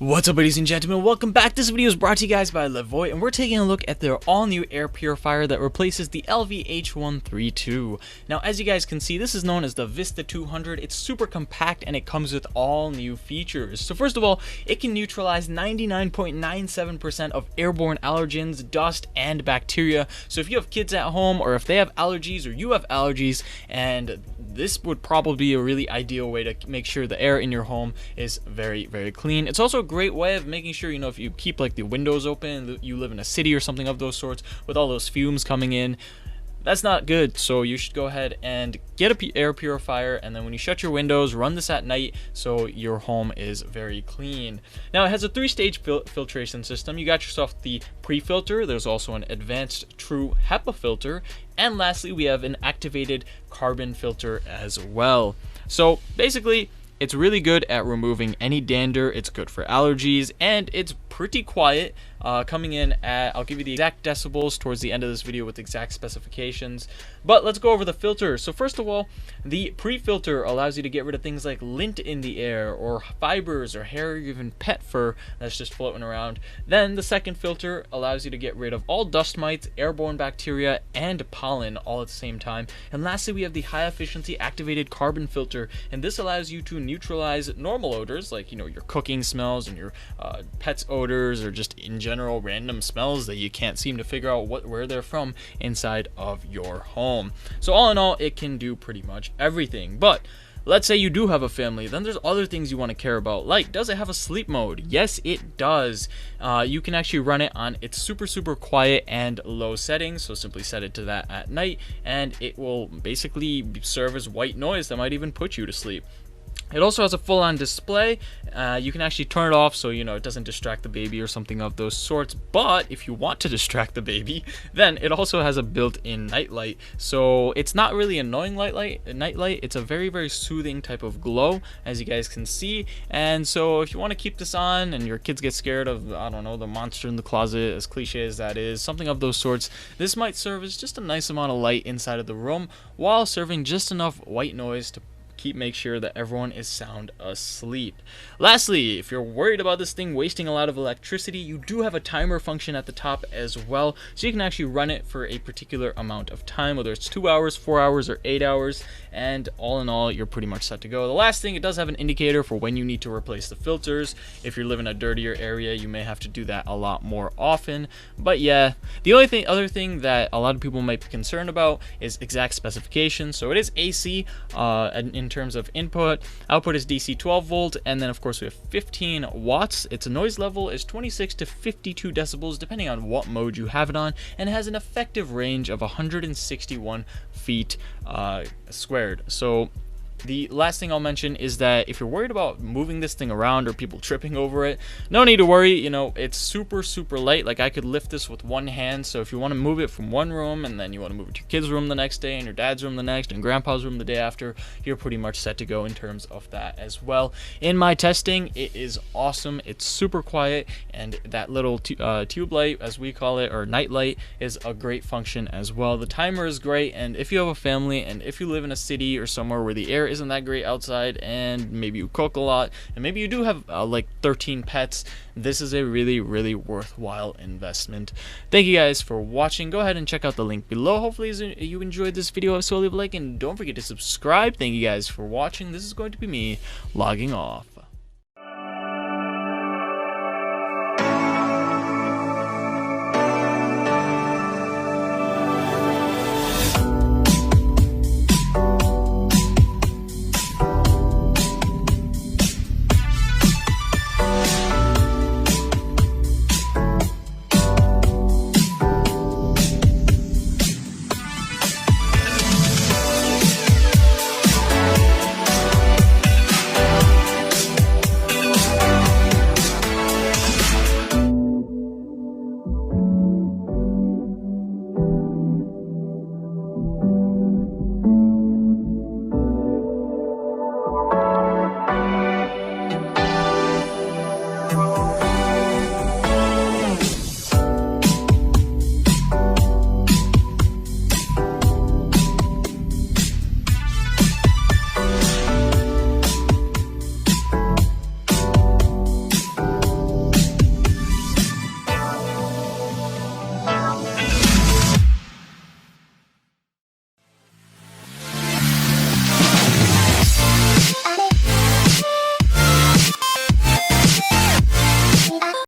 What's up, ladies and gentlemen, welcome back. This video is brought to you guys by LEVOIT, and we're taking a look at their all-new air purifier that replaces the LVH132. Now, as you guys can see, this is known as the Vista 200. It's super compact and it comes with all new features. So first of all, it can neutralize 99.97% of airborne allergens, dust, and bacteria. So if you have kids at home, or if they have allergies or you have allergies, and this would probably be a really ideal way to make sure the air in your home is very, very clean. It's also a great way of making sure, if you keep like the windows open, you live in a city or something of those sorts with all those fumes coming in, that's not good. So you should go ahead and get a air purifier, and then when you shut your windows, run this at night so your home is very clean. Now, it has a 3-stage filtration system. You got yourself the pre-filter. There's also an advanced true HEPA filter, and lastly, we have an activated carbon filter as well. So basically, it's really good at removing any dander, it's good for allergies, and it's pretty quiet, coming in at, I'll give you the exact decibels towards the end of this video with exact specifications. But let's go over the filter. So first of all, the pre-filter allows you to get rid of things like lint in the air, or fibers, or hair, or even pet fur that's just floating around. Then the second filter allows you to get rid of all dust mites, airborne bacteria, and pollen all at the same time. And lastly, we have the high efficiency activated carbon filter, and this allows you to neutralize normal odors like your cooking smells and your pets odors, or just in general random smells that you can't seem to figure out where they're from inside of your home. So all in all, it can do pretty much everything. But let's say you do have a family, then there's other things you want to care about, like, does it have a sleep mode? Yes, it does. You can actually run it on its super quiet and low settings, so simply set it to that at night, and it will basically serve as white noise that might even put you to sleep. It also has a full-on display. You can actually turn it off so it doesn't distract the baby or something of those sorts. But if you want to distract the baby, then it also has a built-in night light. So it's not really annoying night light. It's a very soothing type of glow, as you guys can see. And so if you want to keep this on and your kids get scared of, I don't know, the monster in the closet, as cliche as that is, something of those sorts, this might serve as just a nice amount of light inside of the room while serving just enough white noise to make sure that everyone is sound asleep. Lastly, if you're worried about this thing wasting a lot of electricity, you do have a timer function at the top as well, so you can actually run it for a particular amount of time, whether it's 2 hours, 4 hours, or 8 hours, and all in all, you're pretty much set to go. The last thing, it does have an indicator for when you need to replace the filters. If you live in a dirtier area, you may have to do that a lot more often. But yeah, the only other thing that a lot of people might be concerned about is exact specifications. So it is AC in terms of input. Output is DC 12 volt, and then of course we have 15 watts. Its noise level is 26 to 52 decibels depending on what mode you have it on, and it has an effective range of 161 feet squared. So the last thing I'll mention is that if you're worried about moving this thing around or people tripping over it, no need to worry. It's super light. Like, I could lift this with one hand, so if you want to move it from one room and then you want to move it to your kid's room the next day, and your dad's room the next, and grandpa's room the day after, you're pretty much set to go in terms of that as well. In my testing, it is awesome. It's super quiet, and that little tube light, as we call it, or night light, is a great function as well. The timer is great, and if you have a family, and if you live in a city or somewhere where the air isn't that great outside, and maybe you cook a lot, and maybe you do have like 13 pets, this is a really worthwhile investment. Thank you guys for watching. Go ahead and check out the link below. Hopefully you enjoyed this video, so leave a like and don't forget to subscribe. Thank you guys for watching. This is going to be me logging off.